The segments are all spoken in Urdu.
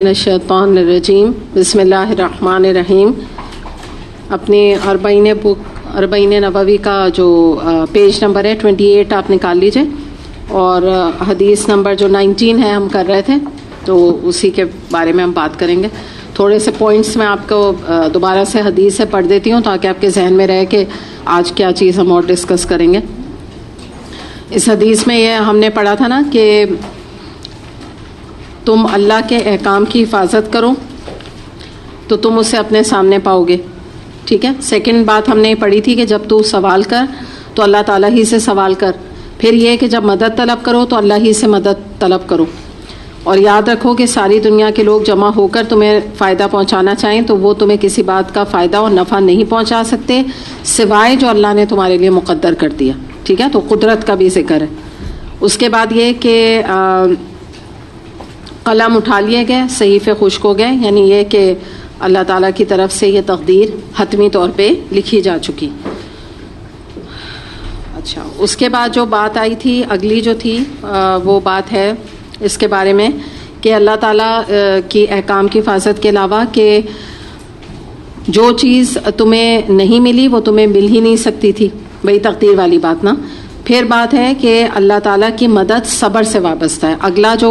الشیطان الرجیم بسم اللہ الرحمن الرحیم. اپنے اربعین نبوی کا جو پیج نمبر ہے 28 آپ نکال لیجئے، اور حدیث نمبر جو 19 ہے ہم کر رہے تھے، تو اسی کے بارے میں ہم بات کریں گے. تھوڑے سے پوائنٹس میں آپ کو دوبارہ سے حدیث سے پڑھ دیتی ہوں تاکہ آپ کے ذہن میں رہے کہ آج کیا چیز ہم اور ڈسکس کریں گے. اس حدیث میں یہ ہم نے پڑھا تھا نا کہ تم اللہ کے احکام کی حفاظت کرو تو تم اسے اپنے سامنے پاؤ گے. ٹھیک ہے. سیکنڈ بات ہم نے پڑھی تھی کہ جب تو سوال کر تو اللہ تعالیٰ ہی سے سوال کر. پھر یہ کہ جب مدد طلب کرو تو اللہ ہی سے مدد طلب کرو. اور یاد رکھو کہ ساری دنیا کے لوگ جمع ہو کر تمہیں فائدہ پہنچانا چاہیں تو وہ تمہیں کسی بات کا فائدہ اور نفع نہیں پہنچا سکتے سوائے جو اللہ نے تمہارے لیے مقدر کر دیا. ٹھیک ہے. تو قدرت کا بھی ذکر ہے. اس کے بعد یہ کہ قلم اٹھا لیے گئے، صحیفے خشک ہو گئے، یعنی یہ کہ اللہ تعالیٰ کی طرف سے یہ تقدیر حتمی طور پہ لکھی جا چکی. اچھا، اس کے بعد جو بات آئی تھی اگلی جو تھی وہ بات ہے اس کے بارے میں کہ اللہ تعالیٰ کی احکام کی حفاظت کے علاوہ کہ جو چیز تمہیں نہیں ملی وہ تمہیں مل ہی نہیں سکتی تھی، وہی تقدیر والی بات نا. پھر بات ہے کہ اللہ تعالیٰ کی مدد صبر سے وابستہ ہے. اگلا جو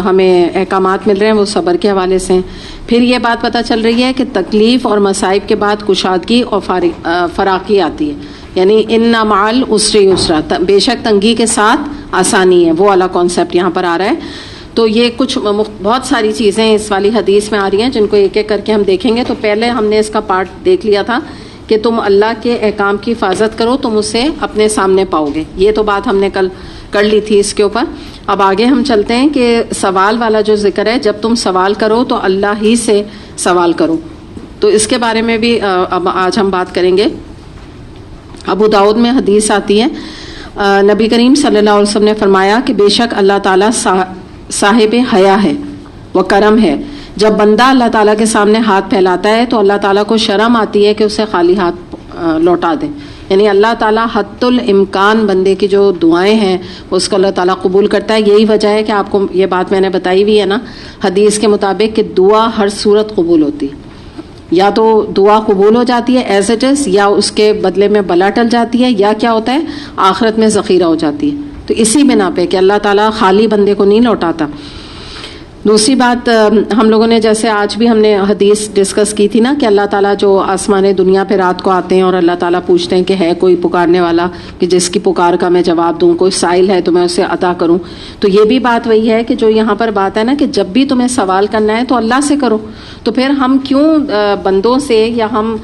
ہمیں احکامات مل رہے ہیں وہ صبر کے حوالے سے ہیں. پھر یہ بات پتہ چل رہی ہے کہ تکلیف اور مصائب کے بعد کشادگی اور فراخی آتی ہے، یعنی ان مع العسر یسرا، بے شک تنگی کے ساتھ آسانی ہے، وہ والا کانسیپٹ یہاں پر آ رہا ہے. تو یہ کچھ بہت ساری چیزیں اس والی حدیث میں آ رہی ہیں جن کو ایک ایک کر کے ہم دیکھیں گے. تو پہلے ہم نے اس کا پارٹ دیکھ لیا تھا کہ تم اللہ کے احکام کی حفاظت کرو تم اسے اپنے سامنے پاؤ گے. یہ تو بات ہم نے کل کر لی تھی اس کے اوپر. اب آگے ہم چلتے ہیں کہ سوال والا جو ذکر ہے، جب تم سوال کرو تو اللہ ہی سے سوال کرو. تو اس کے بارے میں بھی اب آج ہم بات کریں گے. ابو داؤد میں حدیث آتی ہے، نبی کریم صلی اللہ علیہ وسلم نے فرمایا کہ بے شک اللہ تعالیٰ صاحب حیا ہے وہ کرم ہے. جب بندہ اللہ تعالیٰ کے سامنے ہاتھ پھیلاتا ہے تو اللہ تعالیٰ کو شرم آتی ہے کہ اسے خالی ہاتھ لوٹا دے. یعنی اللہ تعالیٰ حتی الامکان بندے کی جو دعائیں ہیں اس کو اللہ تعالیٰ قبول کرتا ہے. یہی وجہ ہے کہ آپ کو یہ بات میں نے بتائی ہوئی ہے نا حدیث کے مطابق کہ دعا ہر صورت قبول ہوتی ہے. یا تو دعا قبول ہو جاتی ہے ایز اٹ از، یا اس کے بدلے میں بلا ٹل جاتی ہے، یا کیا ہوتا ہے آخرت میں ذخیرہ ہو جاتی ہے. تو اسی بنا پہ کہ اللہ تعالیٰ خالی بندے کو نہیں لوٹاتا. دوسری بات ہم لوگوں نے جیسے آج بھی ہم نے حدیث ڈسکس کی تھی نا کہ اللہ تعالیٰ جو آسمان دنیا پہ رات کو آتے ہیں اور اللہ تعالیٰ پوچھتے ہیں کہ ہے کوئی پکارنے والا کہ جس کی پکار کا میں جواب دوں، کوئی سائل ہے تو میں اسے عطا کروں. تو یہ بھی بات وہی ہے کہ جو یہاں پر بات ہے نا کہ جب بھی تمہیں سوال کرنا ہے تو اللہ سے کرو. تو پھر ہم کیوں بندوں سے، یا ہم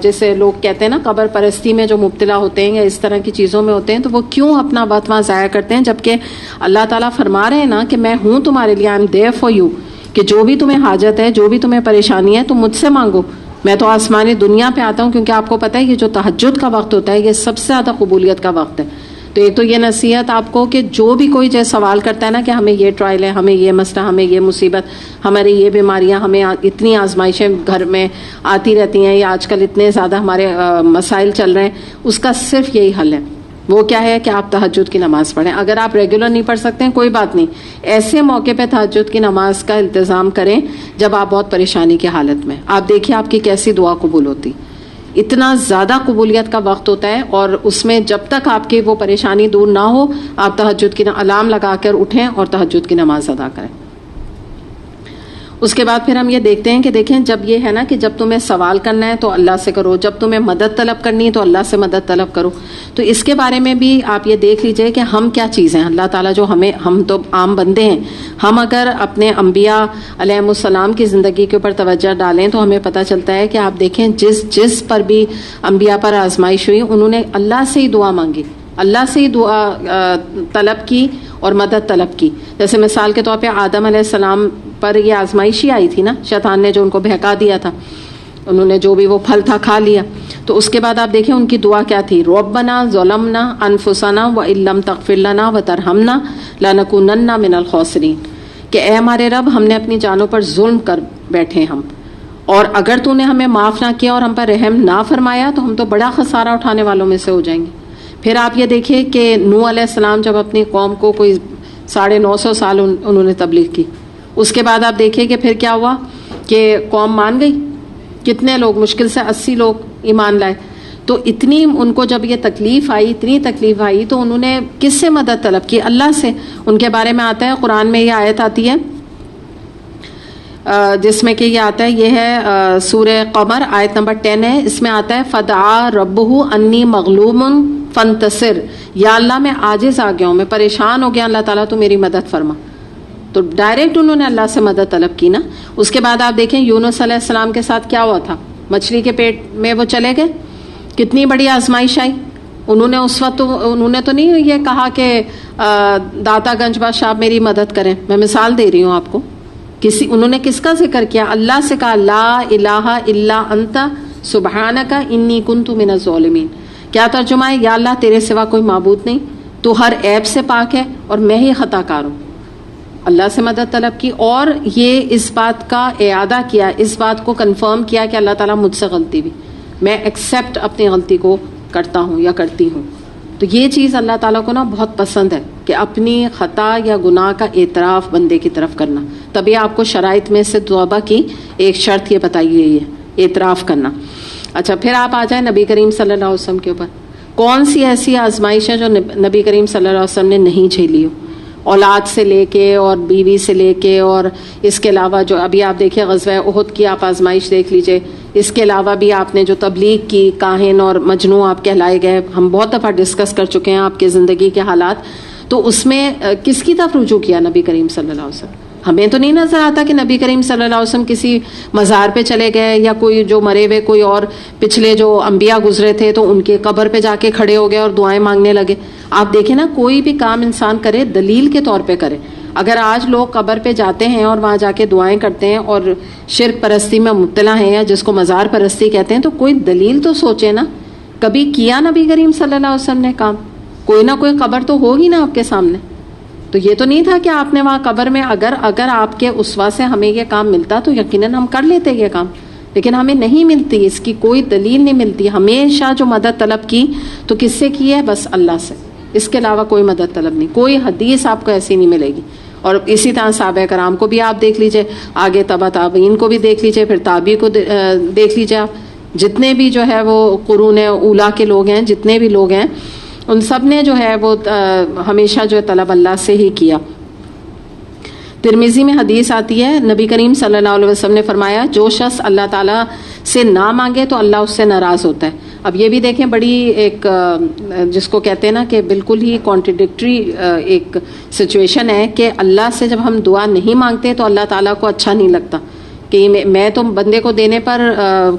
جیسے لوگ کہتے ہیں نا قبر پرستی میں جو مبتلا ہوتے ہیں یا اس طرح کی چیزوں میں ہوتے ہیں، تو وہ کیوں اپنا وقت وہاں ضائع کرتے ہیں، جبکہ اللہ تعالیٰ فرما رہے ہیں نا کہ میں ہوں تمہارے لیے، I am there for you, کہ جو بھی تمہیں حاجت ہے، جو بھی تمہیں پریشانی ہے تم مجھ سے مانگو. میں تو آسمانی دنیا پہ آتا ہوں کیونکہ آپ کو پتہ ہے یہ جو تہجد کا وقت ہوتا ہے یہ سب سے زیادہ قبولیت کا وقت ہے. تو ایک تو یہ نصیحت آپ کو کہ جو بھی کوئی جو سوال کرتا ہے نا کہ ہمیں یہ ٹرائل ہے، ہمیں یہ مسئلہ، ہمیں یہ مصیبت، ہماری یہ بیماریاں، ہمیں اتنی آزمائشیں گھر میں آتی رہتی ہیں، یا آج کل اتنے زیادہ ہمارے مسائل چل رہے ہیں، اس کا صرف یہی حل ہے. وہ کیا ہے کہ آپ تہجد کی نماز پڑھیں. اگر آپ ریگولر نہیں پڑھ سکتے ہیں کوئی بات نہیں، ایسے موقع پہ تہجد کی نماز کا التزام کریں جب آپ بہت پریشانی کی حالت میں. آپ دیکھیے آپ کی کیسی دعا قبول ہوتی. اتنا زیادہ قبولیت کا وقت ہوتا ہے، اور اس میں جب تک آپ کی وہ پریشانی دور نہ ہو آپ تہجد کی الارم لگا کر اٹھیں اور تہجد کی نماز ادا کریں. اس کے بعد پھر ہم یہ دیکھتے ہیں کہ دیکھیں جب یہ ہے نا کہ جب تمہیں سوال کرنا ہے تو اللہ سے کرو، جب تمہیں مدد طلب کرنی ہے تو اللہ سے مدد طلب کرو. تو اس کے بارے میں بھی آپ یہ دیکھ لیجئے کہ ہم کیا چیز ہیں. اللہ تعالیٰ جو ہم تو عام بندے ہیں، ہم اگر اپنے انبیاء علیہ السلام کی زندگی کے اوپر توجہ ڈالیں تو ہمیں پتہ چلتا ہے کہ آپ دیکھیں جس پر بھی انبیاء پر آزمائش ہوئی انہوں نے اللہ سے ہی دعا مانگی، اللہ سے ہی دعا طلب کی اور مدد طلب کی. جیسے مثال کے طور پہ آدم علیہ السلام پر یہ آزمائش ہی آئی تھی نا، شیطان نے جو ان کو بہکا دیا تھا، انہوں نے جو بھی وہ پھل تھا کھا لیا. تو اس کے بعد آپ دیکھیں ان کی دعا کیا تھی، ربنا ظلمنا انفسنا وان لم تغفر لنا وترحمنا لنکونن من الخاسرین، کہ اے ہمارے رب ہم نے اپنی جانوں پر ظلم کر بیٹھے ہم، اور اگر تو نے ہمیں معاف نہ کیا اور ہم پر رحم نہ فرمایا تو ہم تو بڑا خسارہ اٹھانے والوں میں سے ہو جائیں گے. پھر آپ یہ دیکھیں کہ نوح علیہ السلام جب اپنی قوم کو کوئی 950 سال انہوں نے تبلیغ کی، اس کے بعد آپ دیکھیں کہ پھر کیا ہوا کہ قوم مان گئی. کتنے لوگ, مشکل سے 80 لوگ ایمان لائے. تو اتنی ان کو جب یہ تکلیف آئی, اتنی تکلیف آئی, تو انہوں نے کس سے مدد طلب کی؟ اللہ سے. ان کے بارے میں آتا ہے قرآن میں, یہ آیت آتی ہے جس میں کہ یہ آتا ہے, یہ ہے سورہ قمر آیت نمبر 10 ہے. اس میں آتا ہے فدعا ربہ انی مغلوب فانتصر, یا اللہ میں عاجز آ گیا ہوں, میں پریشان ہو گیا, اللہ تعالیٰ تو میری مدد فرما. تو ڈائریکٹ انہوں نے اللہ سے مدد طلب کی نا. اس کے بعد آپ دیکھیں یونس علیہ السلام کے ساتھ کیا ہوا تھا, مچھلی کے پیٹ میں وہ چلے گئے, کتنی بڑی آزمائش آئی. انہوں نے اس وقت انہوں نے تو نہیں یہ کہا کہ داتا گنج بادشاہ آپ میری مدد کریں, میں مثال دے رہی ہوں آپ کو. انہوں نے کس کا ذکر کیا؟ اللہ سے کہا لا الہ الا انت سبحانک انی کنت من الظالمین. کیا ترجمہ ہے؟ یا اللہ تیرے سوا کوئی معبود نہیں, تو ہر عیب سے پاک ہے اور میں ہی خطا کار ہوں. اللہ سے مدد طلب کی, اور یہ اس بات کا اعادہ کیا, اس بات کو کنفرم کیا کہ اللہ تعالیٰ مجھ سے غلطی بھی, میں ایکسیپٹ اپنی غلطی کو کرتا ہوں یا کرتی ہوں. تو یہ چیز اللہ تعالیٰ کو نا بہت پسند ہے کہ اپنی خطا یا گناہ کا اعتراف بندے کی طرف کرنا. تبھی آپ کو شرائط میں سے توبہ کی ایک شرط یہ بتائی گئی ہے, اعتراف کرنا. اچھا, پھر آپ آ جائیں نبی کریم صلی اللہ علیہ وسلم کے اوپر. کون سی ایسی آزمائش ہے جو نبی کریم صلی اللہ علیہ وسلم نے نہیں جھیلی ہو؟ اولاد سے لے کے اور بیوی سے لے کے, اور اس کے علاوہ جو ابھی آپ دیکھیں غزوہ احد کی آپ آزمائش دیکھ لیجئے. اس کے علاوہ بھی آپ نے جو تبلیغ کی, کاہن اور مجنوں آپ کہلائے گئے, ہم بہت دفعہ ڈسکس کر چکے ہیں آپ کے زندگی کے حالات. تو اس میں کس کی طرف رجوع کیا نبی کریم صلی اللہ علیہ وسلم؟ ہمیں تو نہیں نظر آتا کہ نبی کریم صلی اللہ علیہ وسلم کسی مزار پہ چلے گئے, یا کوئی جو مرے ہوئے کوئی اور پچھلے جو انبیاء گزرے تھے تو ان کے قبر پہ جا کے کھڑے ہو گئے اور دعائیں مانگنے لگے. آپ دیکھیں نا, کوئی بھی کام انسان کرے دلیل کے طور پہ کرے. اگر آج لوگ قبر پہ جاتے ہیں اور وہاں جا کے دعائیں کرتے ہیں اور شرک پرستی میں مبتلا ہیں, یا جس کو مزار پرستی کہتے ہیں, تو کوئی دلیل تو سوچے نا. کبھی کیا نبی کریم صلی اللہ علیہ وسلم نے کام؟ کوئی نہ کوئی قبر تو ہوگی نا آپ کے سامنے. تو یہ تو نہیں تھا کہ آپ نے وہاں قبر میں, اگر آپ کے اسوا سے ہمیں یہ کام ملتا تو یقیناً ہم کر لیتے یہ کام, لیکن ہمیں نہیں ملتی, اس کی کوئی دلیل نہیں ملتی. ہمیشہ جو مدد طلب کی تو کس سے کی ہے؟ بس اللہ سے, اس کے علاوہ کوئی مدد طلب نہیں. کوئی حدیث آپ کو ایسی نہیں ملے گی. اور اسی طرح صحابہ کرام کو بھی آپ دیکھ لیجئے, آگے تبع تابعین کو بھی دیکھ لیجئے, پھر تابعی کو دیکھ لیجئے آپ. جتنے بھی جو ہے وہ قرون اولا کے لوگ ہیں, جتنے بھی لوگ ہیں, ان سب نے جو ہے وہ ہمیشہ جو ہے طلب اللہ سے ہی کیا. ترمذی میں حدیث آتی ہے, نبی کریم صلی اللہ علیہ وسلم نے فرمایا جو شخص اللہ تعالیٰ سے نہ مانگے تو اللہ اس سے ناراض ہوتا ہے. اب یہ بھی دیکھیں, بڑی ایک جس کو کہتے ہیں نا کہ بالکل ہی کانٹرڈکٹری ایک سچویشن ہے کہ اللہ سے جب ہم دعا نہیں مانگتے تو اللہ تعالیٰ کو اچھا نہیں لگتا کہ میں تو بندے کو دینے پر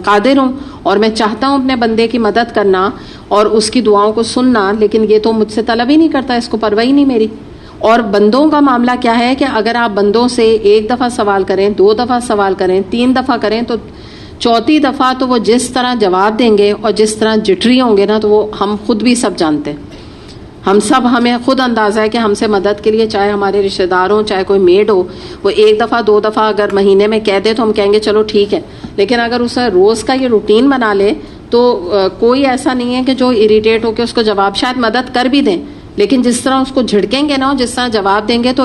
قادر ہوں اور میں چاہتا ہوں اپنے بندے کی مدد کرنا اور اس کی دعاؤں کو سننا, لیکن یہ تو مجھ سے طلب ہی نہیں کرتا, اس کو پرواہ ہی نہیں میری. اور بندوں کا معاملہ کیا ہے کہ اگر آپ بندوں سے ایک دفعہ سوال کریں, 2 دفعہ سوال کریں, 3 دفعہ کریں, تو 4تھی دفعہ تو وہ جس طرح جواب دیں گے اور جس طرح جٹری ہوں گے نا, تو وہ ہم خود بھی سب جانتے ہیں. ہمیں خود اندازہ ہے کہ ہم سے مدد کے لیے چاہے ہمارے رشتہ دار ہوں, چاہے کوئی میڈ ہو, وہ 1 دفعہ 2 دفعہ اگر مہینے میں کہہ دے تو ہم کہیں گے چلو ٹھیک ہے. لیکن اگر اسے روز کا یہ روٹین بنا لے تو کوئی ایسا نہیں ہے کہ جو اریٹیٹ ہو کے اس کو جواب شاید مدد کر بھی دیں, لیکن جس طرح اس کو جھڑکیں گے نا, جس طرح جواب دیں گے, تو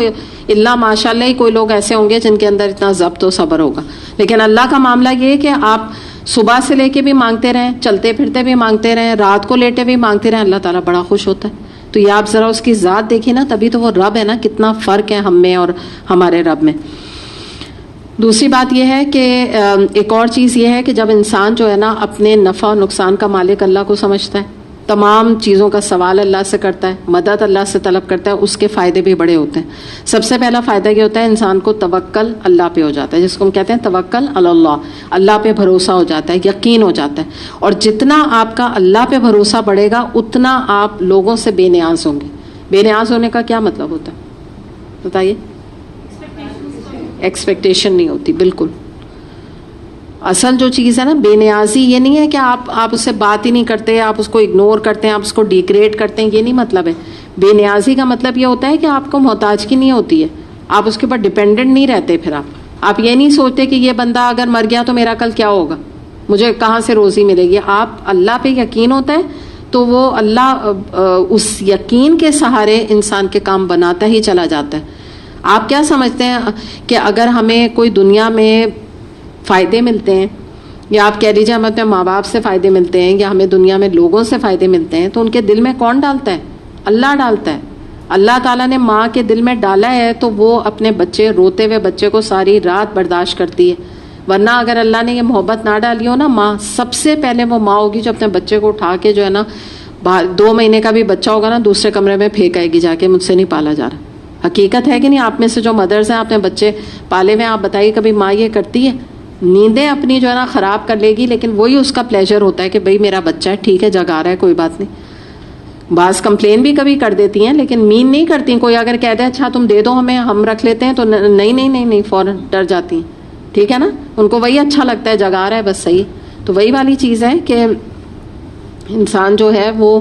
اللہ ماشاء اللہ ہی کوئی لوگ ایسے ہوں گے جن کے اندر اتنا ضبط و صبر ہوگا. لیکن اللہ کا معاملہ یہ ہے کہ آپ صبح سے لے کے بھی مانگتے رہیں, چلتے پھرتے بھی مانگتے رہیں, رات کو لیٹے بھی مانگتے رہیں, اللہ تعالیٰ بڑا خوش ہوتا ہے. تو یہ آپ ذرا اس کی ذات دیکھیں نا, تبھی تو وہ رب ہے نا, کتنا فرق ہے ہم میں اور ہمارے رب میں. دوسری بات یہ ہے کہ ایک اور چیز یہ ہے کہ جب انسان جو ہے نا اپنے نفع و نقصان کا مالک اللہ کو سمجھتا ہے, تمام چیزوں کا سوال اللہ سے کرتا ہے, مدد اللہ سے طلب کرتا ہے, اس کے فائدے بھی بڑے ہوتے ہیں. سب سے پہلا فائدہ یہ ہوتا ہے انسان کو توکل اللہ پہ ہو جاتا ہے, جس کو ہم کہتے ہیں توکل اللہ, اللہ پہ بھروسہ ہو جاتا ہے, یقین ہو جاتا ہے. اور جتنا آپ کا اللہ پہ بھروسہ بڑھے گا اتنا آپ لوگوں سے بے نیاز ہوں گے. بے نیاز ہونے کا کیا مطلب ہوتا ہے بتائیے؟ ایکسپیکٹیشن نہیں ہوتی. بالکل اصل جو چیز ہے نا بے نیازی, یہ نہیں ہے کہ آپ اس سے بات ہی نہیں کرتے, آپ اس کو اگنور کرتے ہیں, آپ اس کو ڈیگریڈ کرتے ہیں, یہ نہیں مطلب ہے. بے نیازی کا مطلب یہ ہوتا ہے کہ آپ کو محتاج کی نہیں ہوتی ہے, آپ اس کے اوپر ڈیپینڈنٹ نہیں رہتے. پھر آپ یہ نہیں سوچتے کہ یہ بندہ اگر مر گیا تو میرا کل کیا ہوگا, مجھے کہاں سے روزی ملے گی. آپ اللہ پہ یقین ہوتا ہے تو وہ اللہ اس یقین کے سہارے انسان کے کام بناتا ہی چلا جاتا ہے. آپ کیا سمجھتے ہیں کہ اگر ہمیں کوئی دنیا میں فائدے ملتے ہیں، یا آپ کہہ لیجیے ہمیں اپنے ماں باپ سے فائدے ملتے ہیں، یا ہمیں دنیا میں لوگوں سے فائدے ملتے ہیں، تو ان کے دل میں کون ڈالتا ہے؟ اللہ ڈالتا ہے. اللہ تعالیٰ نے ماں کے دل میں ڈالا ہے تو وہ اپنے بچے، روتے ہوئے بچے کو ساری رات برداشت کرتی ہے. ورنہ اگر اللہ نے یہ محبت نہ ڈالی ہو نا، ماں سب سے پہلے وہ ماں ہوگی جو اپنے بچے کو اٹھا کے جو ہے نا 2 مہینے کا بھی بچہ ہوگا نا دوسرے کمرے میں پھینک آئے گی جا کے، مجھ سے نہیں پالا جا رہا. حقیقت ہے کہ نہیں؟ آپ میں سے جو مدرز ہیں، اپنے بچے پالے ہوئے، آپ بتائیے کبھی ماں یہ کرتی ہے؟ نیندیں اپنی جو ہے نا خراب کر لے گی، لیکن وہی اس کا پلیجر ہوتا ہے کہ بھئی میرا بچہ ہے، ٹھیک ہے جگا رہا ہے، کوئی بات نہیں. بعض کمپلین بھی کبھی کر دیتی ہیں لیکن مین نہیں کرتی. کوئی اگر کہہ دے اچھا تم دے دو ہمیں، ہم رکھ لیتے ہیں، تو نہیں فوراً ڈر جاتی ہیں. ٹھیک ہے نا، ان کو وہی اچھا لگتا ہے، جگا رہا ہے بس صحیح. تو وہی والی چیز ہے کہ انسان جو ہے وہ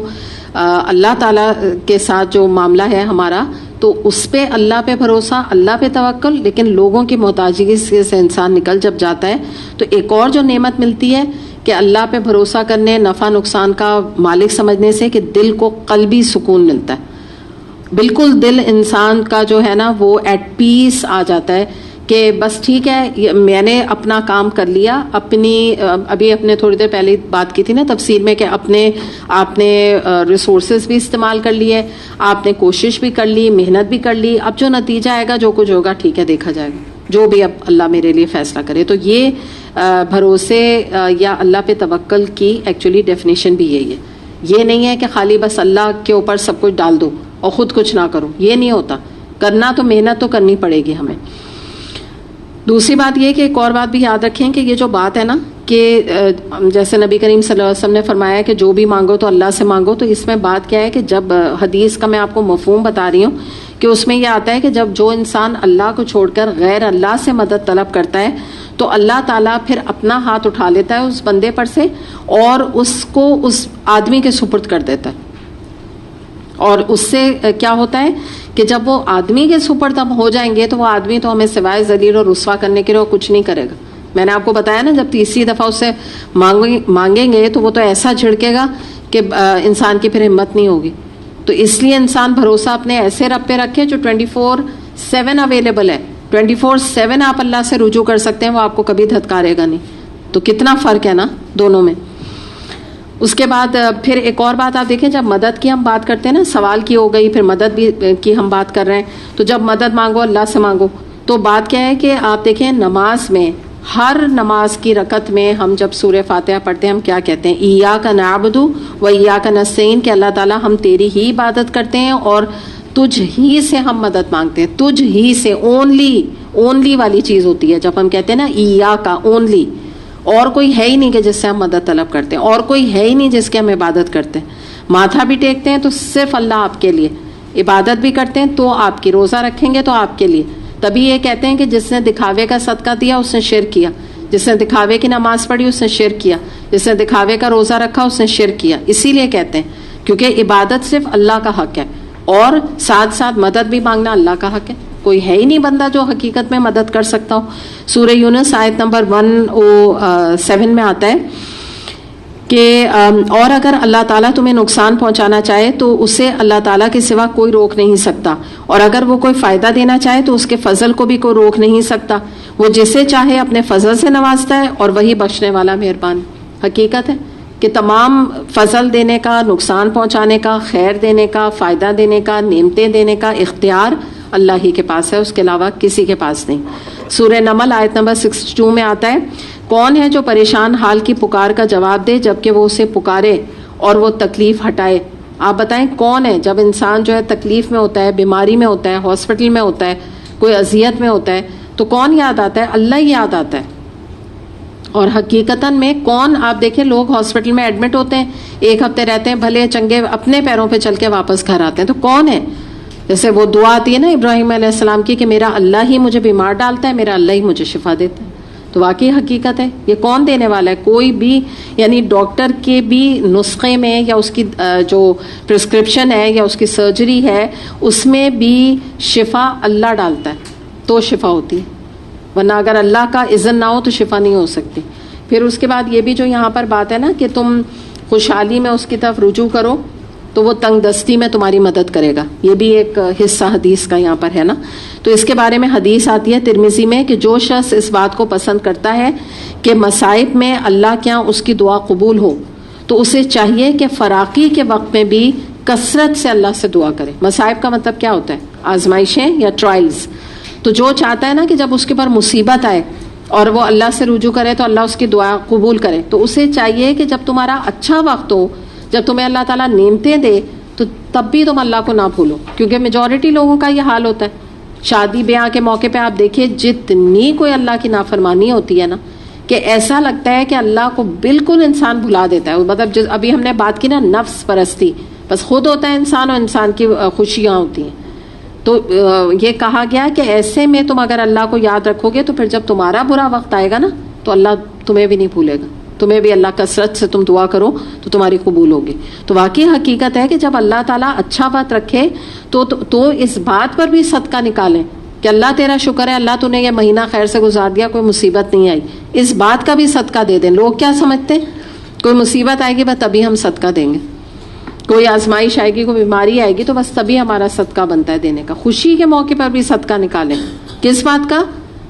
اللہ تعالیٰ کے ساتھ جو معاملہ ہے ہمارا، تو اس پہ اللہ پہ بھروسہ، اللہ پہ توکل. لیکن لوگوں کی محتاجگی سے انسان نکل جب جاتا ہے تو ایک اور جو نعمت ملتی ہے کہ اللہ پہ بھروسہ کرنے، نفع نقصان کا مالک سمجھنے سے، کہ دل کو قلبی سکون ملتا ہے. بالکل دل انسان کا جو ہے نا وہ ایٹ پیس آ جاتا ہے کہ بس ٹھیک ہے میں نے اپنا کام کر لیا. ابھی اپنے تھوڑی دیر پہلے بات کی تھی نا تفسیر میں کہ آپ نے ریسورسز بھی استعمال کر لیے، آپ نے کوشش بھی کر لی، محنت بھی کر لی. اب جو نتیجہ آئے گا، جو کچھ ہوگا ٹھیک ہے دیکھا جائے گا، جو بھی اب اللہ میرے لیے فیصلہ کرے. تو یہ بھروسے یا اللہ پہ توکل کی ایکچولی ڈیفینیشن بھی یہی ہے. یہ نہیں ہے کہ خالی بس اللہ کے اوپر سب کچھ ڈال دو اور خود کچھ نہ کرو. یہ نہیں ہوتا. کرنا تو محنت تو کرنی پڑے گی ہمیں. دوسری بات یہ کہ ایک اور بات بھی یاد رکھیں کہ یہ جو بات ہے نا کہ جیسے نبی کریم صلی اللہ علیہ وسلم نے فرمایا کہ جو بھی مانگو تو اللہ سے مانگو، تو اس میں بات کیا ہے کہ جب حدیث کا میں آپ کو مفہوم بتا رہی ہوں کہ اس میں یہ آتا ہے کہ جب جو انسان اللہ کو چھوڑ کر غیر اللہ سے مدد طلب کرتا ہے تو اللہ تعالیٰ پھر اپنا ہاتھ اٹھا لیتا ہے اس بندے پر سے اور اس کو اس آدمی کے سپرد کر دیتا ہے. اور اس سے کیا ہوتا ہے کہ جب وہ آدمی کے سپرد ہم ہو جائیں گے تو وہ آدمی تو ہمیں سوائے ذلیل اور رسوا کرنے کے لیے کچھ نہیں کرے گا. میں نے آپ کو بتایا نا جب تیسری دفعہ اس سے مانگیں گے تو وہ تو ایسا جھڑکے گا کہ انسان کی پھر ہمت نہیں ہوگی. تو اس لیے انسان بھروسہ اپنے ایسے رب پہ رکھے جو 24/7 اویلیبل ہے. 24/7 آپ اللہ سے رجوع کر سکتے ہیں، وہ آپ کو کبھی دھتکارے گا نہیں. تو کتنا فرق ہے نا دونوں میں. اس کے بعد پھر ایک اور بات آپ دیکھیں، جب مدد کی ہم بات کرتے ہیں نا، سوال کی ہو گئی، پھر مدد بھی کی ہم بات کر رہے ہیں. تو جب مدد مانگو اللہ سے مانگو، تو بات کیا ہے کہ آپ دیکھیں نماز میں، ہر نماز کی رکعت میں ہم جب سورہ فاتحہ پڑھتے ہیں ہم کیا کہتے ہیں؟ ایاک نعبد و ایاک نستعین، کہ اللہ تعالیٰ ہم تیری ہی عبادت کرتے ہیں اور تجھ ہی سے ہم مدد مانگتے ہیں. تجھ ہی سے، اونلی والی چیز ہوتی ہے جب ہم کہتے ہیں نا ایاک، اونلی. اور کوئی ہے ہی نہیں کہ جس سے ہم مدد طلب کرتے ہیں، اور کوئی ہے ہی نہیں جس کی ہم عبادت کرتے ہیں. ماتھا بھی ٹیکتے ہیں تو صرف اللہ آپ کے لیے، عبادت بھی کرتے ہیں تو آپ کی، روزہ رکھیں گے تو آپ کے لیے. تبھی یہ کہتے ہیں کہ جس نے دکھاوے کا صدقہ دیا اس نے شرک کیا، جس نے دکھاوے کی نماز پڑھی اس نے شرک کیا، جس نے دکھاوے کا روزہ رکھا اس نے شرک کیا. اسی لیے کہتے ہیں کیونکہ عبادت صرف اللہ کا حق ہے اور ساتھ ساتھ مدد بھی مانگنا اللہ کا حق ہے. کوئی ہے ہی نہیں بندہ جو حقیقت میں مدد کر سکتا ہو. سورہ یونس آیت نمبر 107 میں آتا ہے کہ اور اگر اللہ تعالیٰ تمہیں نقصان پہنچانا چاہے تو اسے اللہ تعالیٰ کے سوا کوئی روک نہیں سکتا، اور اگر وہ کوئی فائدہ دینا چاہے تو اس کے فضل کو بھی کوئی روک نہیں سکتا. وہ جسے چاہے اپنے فضل سے نوازتا ہے اور وہی بخشنے والا مہربان. حقیقت ہے کہ تمام فضل دینے کا، نقصان پہنچانے کا، خیر دینے کا، فائدہ دینے کا، نعمتیں دینے کا اختیار اللہ ہی کے پاس ہے، اس کے علاوہ کسی کے پاس نہیں. سورہ نمل آیت نمبر 62 میں آتا ہے، کون ہے جو پریشان حال کی پکار کا جواب دے جبکہ وہ اسے پکارے اور وہ تکلیف ہٹائے. آپ بتائیں کون ہے؟ جب انسان جو ہے تکلیف میں ہوتا ہے، بیماری میں ہوتا ہے، ہاسپٹل میں ہوتا ہے، کوئی اذیت میں ہوتا ہے، تو کون یاد آتا ہے؟ اللہ ہی یاد آتا ہے. اور حقیقتاً میں کون، آپ دیکھیں لوگ ہاسپٹل میں ایڈمٹ ہوتے ہیں، 1 ہفتے رہتے ہیں، بھلے چنگے اپنے پیروں پہ چل کے واپس گھر آتے ہیں. تو کون ہے؟ جیسے وہ دعا آتی ہے نا ابراہیم علیہ السلام کی کہ میرا اللہ ہی مجھے بیمار ڈالتا ہے، میرا اللہ ہی مجھے شفا دیتا ہے. تو واقعی حقیقت ہے. یہ کون دینے والا ہے؟ کوئی بھی، یعنی ڈاکٹر کے بھی نسخے میں یا اس کی جو پرسکرپشن ہے یا اس کی سرجری ہے اس میں بھی شفا اللہ ڈالتا ہے تو شفا ہوتی ہے، ورنہ اگر اللہ کا اذن نہ ہو تو شفا نہیں ہو سکتی. پھر اس کے بعد یہ بھی جو یہاں پر بات ہے نا کہ تم خوشحالی میں اس کی طرف رجوع کرو تو وہ تنگ دستی میں تمہاری مدد کرے گا. یہ بھی ایک حصہ حدیث کا یہاں پر ہے نا. تو اس کے بارے میں حدیث آتی ہے ترمذی میں کہ جو شخص اس بات کو پسند کرتا ہے کہ مصائب میں اللہ کے یہاں اس کی دعا قبول ہو تو اسے چاہیے کہ فراقی کے وقت میں بھی کثرت سے اللہ سے دعا کرے. مصائب کا مطلب کیا ہوتا ہے؟ آزمائشیں یا ٹرائلز. تو جو چاہتا ہے نا کہ جب اس کے پر مصیبت آئے اور وہ اللہ سے رجوع کرے تو اللہ اس کی دعا قبول کرے, تو اسے چاہیے کہ جب تمہارا اچھا وقت ہو, جب تمہیں اللہ تعالیٰ نعمتیں دے, تو تب بھی تم اللہ کو نہ بھولو. کیونکہ میجورٹی لوگوں کا یہ حال ہوتا ہے. شادی بیاہ کے موقع پہ آپ دیکھیے جتنی کوئی اللہ کی نافرمانی ہوتی ہے نا کہ ایسا لگتا ہے کہ اللہ کو بالکل انسان بھلا دیتا ہے. مطلب ابھی ہم نے بات کی نا نفس پرستی, بس خود ہوتا ہے انسان اور انسان کی خوشیاں ہوتی ہیں. تو یہ کہا گیا کہ ایسے میں تم اگر اللہ کو یاد رکھو گے تو پھر جب تمہارا برا وقت آئے گا نا تو اللہ تمہیں بھی نہیں بھولے گا. تمہیں بھی اللہ کثرت سے تم دعا کرو تو تمہاری قبول ہوگی. تو واقعی حقیقت ہے کہ جب اللہ تعالیٰ اچھا وقت رکھے تو اس بات پر بھی صدقہ نکالیں کہ اللہ تیرا شکر ہے, اللہ تو نے یہ مہینہ خیر سے گزار دیا, کوئی مصیبت نہیں آئی. اس بات کا بھی صدقہ دے دیں. لوگ کیا سمجھتے ہیں کوئی مصیبت آئے گی بس تبھی ہم صدقہ دیں گے, کوئی آزمائش آئے گی, کوئی بیماری آئے گی تو بس تبھی ہمارا صدقہ بنتا ہے دینے کا. خوشی کے موقع پر بھی صدقہ نکالیں. کس بات کا؟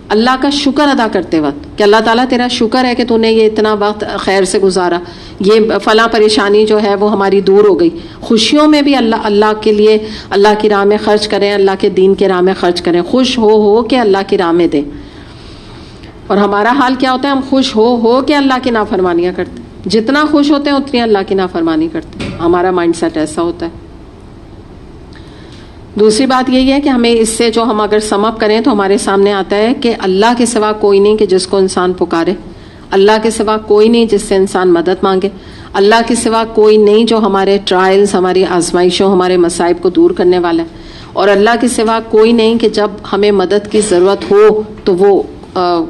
اللہ کا شکر ادا کرتے وقت کہ اللہ تعالیٰ تیرا شکر ہے کہ تو نے یہ اتنا وقت خیر سے گزارا, یہ فلاں پریشانی جو ہے وہ ہماری دور ہو گئی. خوشیوں میں بھی اللہ کے لیے اللہ کی راہ میں خرچ کریں, اللہ کے دین کے راہ میں خرچ کریں, خوش ہو کہ اللہ کی راہ میں دیں. اور ہمارا حال کیا ہوتا ہے؟ ہم خوش ہو کہ اللہ کی نافرمانیاں کرتے ہیں. جتنا خوش ہوتے ہیں اتنی اللہ کی نافرمانی کرتے ہیں. ہمارا مائنڈ سیٹ ایسا ہوتا ہے. دوسری بات یہی ہے کہ ہمیں اس سے جو ہم اگر سم اپ کریں تو ہمارے سامنے آتا ہے کہ اللہ کے سوا کوئی نہیں کہ جس کو انسان پکارے, اللہ کے سوا کوئی نہیں جس سے انسان مدد مانگے, اللہ کے سوا کوئی نہیں جو ہمارے ٹرائلز, ہماری آزمائشوں, ہمارے مصائب کو دور کرنے والا ہے, اور اللہ کے سوا کوئی نہیں کہ جب ہمیں مدد کی ضرورت ہو تو وہ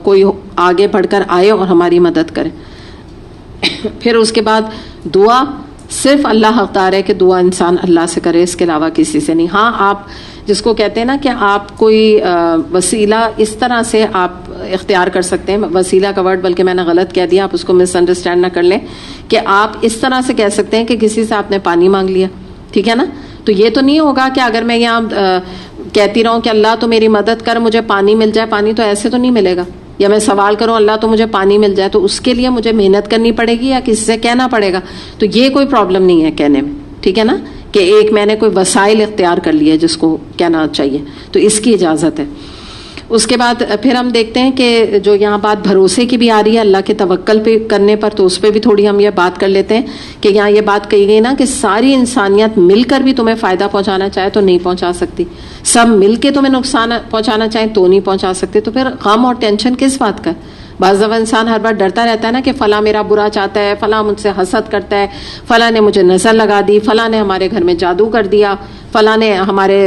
کوئی آگے بڑھ کر آئے اور ہماری مدد کرے. پھر اس کے بعد دعا صرف اللہ حقدار ہے کہ دعا انسان اللہ سے کرے, اس کے علاوہ کسی سے نہیں. ہاں آپ جس کو کہتے ہیں نا کہ آپ کوئی وسیلہ اس طرح سے آپ اختیار کر سکتے ہیں, وسیلہ کا ورڈ بلکہ میں نے غلط کہہ دیا, آپ اس کو مس انڈرسٹینڈ نہ کر لیں, کہ آپ اس طرح سے کہہ سکتے ہیں کہ کسی سے آپ نے پانی مانگ لیا, ٹھیک ہے نا. تو یہ تو نہیں ہوگا کہ اگر میں یہاں کہتی رہوں کہ اللہ تو میری مدد کر, مجھے پانی مل جائے. پانی تو ایسے تو نہیں ملے گا. یا میں سوال کروں اللہ تو مجھے پانی مل جائے, تو اس کے لیے مجھے محنت کرنی پڑے گی یا کسی سے کہنا پڑے گا. تو یہ کوئی پرابلم نہیں ہے کہنے میں, ٹھیک ہے نا, کہ ایک میں نے کوئی وسائل اختیار کر لیے جس کو کہنا چاہیے, تو اس کی اجازت ہے. اس کے بعد پھر ہم دیکھتے ہیں کہ جو یہاں بات بھروسے کی بھی آ رہی ہے اللہ کے توکل پہ کرنے پر, تو اس پہ بھی تھوڑی ہم یہ بات کر لیتے ہیں کہ یہاں یہ بات کہی گئی نا کہ ساری انسانیت مل کر بھی تمہیں فائدہ پہنچانا چاہے تو نہیں پہنچا سکتی, سب مل کے تمہیں نقصان پہنچانا چاہیں تو نہیں پہنچا سکتے. تو پھر غم اور ٹینشن کس بات کا ہے؟ بعض دفعہ انسان ہر بار ڈرتا رہتا ہے نا کہ فلاں میرا برا چاہتا ہے, فلاں مجھ سے حسد کرتا ہے, فلاں نے مجھے نظر لگا دی, فلاں نے ہمارے گھر میں جادو کر دیا, فلاں نے ہمارے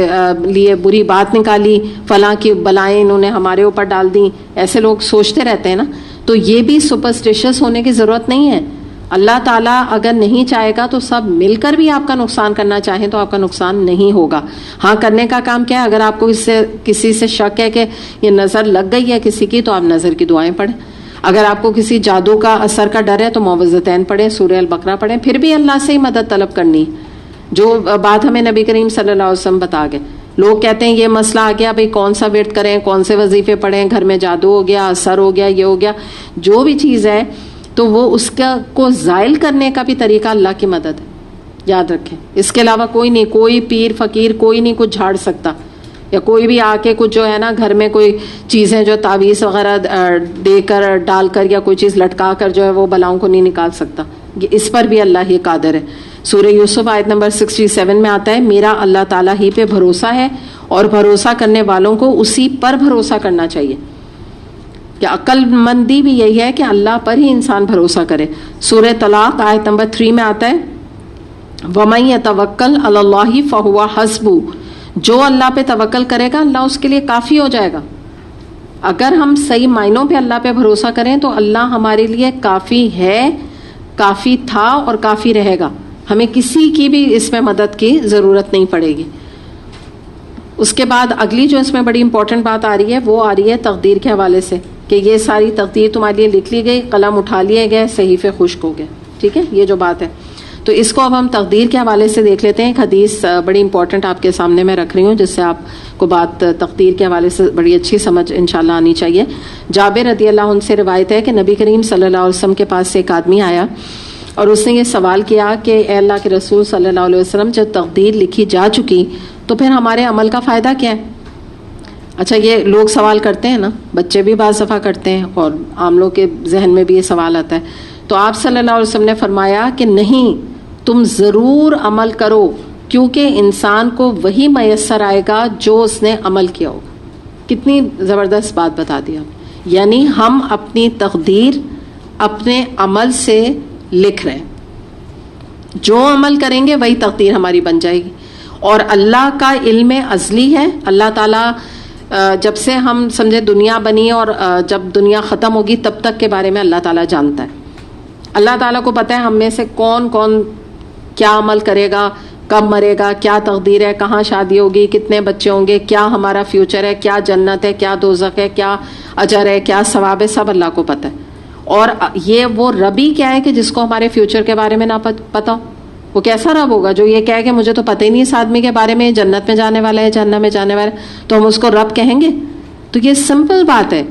لیے بری بات نکالی, فلاں کی بلائیں انہوں نے ہمارے اوپر ڈال دیں. ایسے لوگ سوچتے رہتے ہیں نا. تو یہ بھی سپرسٹیشس ہونے کی ضرورت نہیں ہے. اللہ تعالیٰ اگر نہیں چاہے گا تو سب مل کر بھی آپ کا نقصان کرنا چاہیں تو آپ کا نقصان نہیں ہوگا. ہاں کرنے کا کام کیا ہے, اگر آپ کو اس سے کسی سے شک ہے کہ یہ نظر لگ گئی ہے کسی کی, تو آپ نظر کی دعائیں پڑھیں. اگر آپ کو کسی جادو کا اثر کا ڈر ہے تو معوذتین پڑھیں, سورہ البقرہ پڑھیں. پھر بھی اللہ سے ہی مدد طلب کرنی, جو بات ہمیں نبی کریم صلی اللہ علیہ وسلم بتا گئے. لوگ کہتے ہیں یہ مسئلہ آ گیا, بھئی کون سا ورد کریں, کون سے وظیفے پڑھیں, گھر میں جادو ہو گیا, اثر ہو گیا, یہ ہو گیا. جو بھی چیز ہے تو وہ اس کا کو زائل کرنے کا بھی طریقہ اللہ کی مدد ہے, یاد رکھیں. اس کے علاوہ کوئی نہیں, کوئی پیر فقیر کوئی نہیں کچھ جھاڑ سکتا, یا کوئی بھی آ کے کچھ جو ہے نا گھر میں کوئی چیزیں جو تعویذ وغیرہ دے کر ڈال کر یا کوئی چیز لٹکا کر جو ہے وہ بلاؤں کو نہیں نکال سکتا. اس پر بھی اللہ ہی قادر ہے. سورہ یوسف آیت نمبر 67 میں آتا ہے, میرا اللہ تعالیٰ ہی پہ بھروسہ ہے اور بھروسہ کرنے والوں کو اسی پر بھروسہ کرنا چاہیے. کہ عقل مندی بھی یہی ہے کہ اللہ پر ہی انسان بھروسہ کرے. سورہ طلاق آیت نمبر 3 میں آتا ہے, وَمَن يَتَوَکَّلْ عَلَى اللَّهِ فَهُوَ حَسْبُهُ, جو اللہ پہ توکل کرے گا اللہ اس کے لیے کافی ہو جائے گا. اگر ہم صحیح معنوں پہ اللہ پہ بھروسہ کریں تو اللہ ہمارے لیے کافی ہے, کافی تھا اور کافی رہے گا. ہمیں کسی کی بھی اس میں مدد کی ضرورت نہیں پڑے گی. اس کے بعد اگلی جو اس میں بڑی امپورٹنٹ بات آ رہی ہے وہ آ رہی ہے تقدیر کے حوالے سے, کہ یہ ساری تقدیر تمہارے لیے لکھ لی گئی, قلم اٹھا لیے گئے, صحیفے خشک ہو گئے, ٹھیک ہے, یہ جو بات ہے. تو اس کو اب ہم تقدیر کے حوالے سے دیکھ لیتے ہیں. ایک حدیث بڑی امپورٹنٹ آپ کے سامنے میں رکھ رہی ہوں جس سے آپ کو بات تقدیر کے حوالے سے بڑی اچھی سمجھ انشاءاللہ آنی چاہیے. جابر رضی اللہ عنہ سے روایت ہے کہ نبی کریم صلی اللہ علیہ وسلم کے پاس سے ایک آدمی آیا اور اس نے یہ سوال کیا کہ اے اللہ کے رسول صلی اللہ علیہ وسلم جب تقدیر لکھی جا چکی تو پھر ہمارے عمل کا فائدہ کیا ہے؟ اچھا یہ لوگ سوال کرتے ہیں نا, بچے بھی بعض دفعہ کرتے ہیں اور عام لوگ کے ذہن میں بھی یہ سوال آتا ہے. تو آپ صلی اللہ علیہ وسلم نے فرمایا کہ نہیں, تم ضرور عمل کرو کیونکہ انسان کو وہی میسر آئے گا جو اس نے عمل کیا ہوگا. کتنی زبردست بات بتا دی آپ. یعنی ہم اپنی تقدیر اپنے عمل سے لکھ رہے ہیں, جو عمل کریں گے وہی تقدیر ہماری بن جائے گی. اور اللہ کا علم ازلی ہے. اللہ تعالیٰ جب سے ہم سمجھے دنیا بنی اور جب دنیا ختم ہوگی تب تک کے بارے میں اللہ تعالیٰ جانتا ہے. اللہ تعالیٰ کو پتہ ہے ہم میں سے کون کون کیا عمل کرے گا, کب مرے گا, کیا تقدیر ہے, کہاں شادی ہوگی, کتنے بچے ہوں گے, کیا ہمارا فیوچر ہے, کیا جنت ہے, کیا دوزخ ہے, کیا اجر ہے, کیا ثواب ہے, سب اللہ کو پتہ ہے. اور یہ وہ ربی کیا ہے کہ جس کو ہمارے فیوچر کے بارے میں نہ پتہ ہو. وہ کیسا رب ہوگا جو یہ کہے کہ مجھے تو پتہ ہی نہیں اس آدمی کے بارے میں, جنت میں جانے والا ہے, جہنم میں جانے والا ہے, تو ہم اس کو رب کہیں گے؟ تو یہ سمپل بات ہے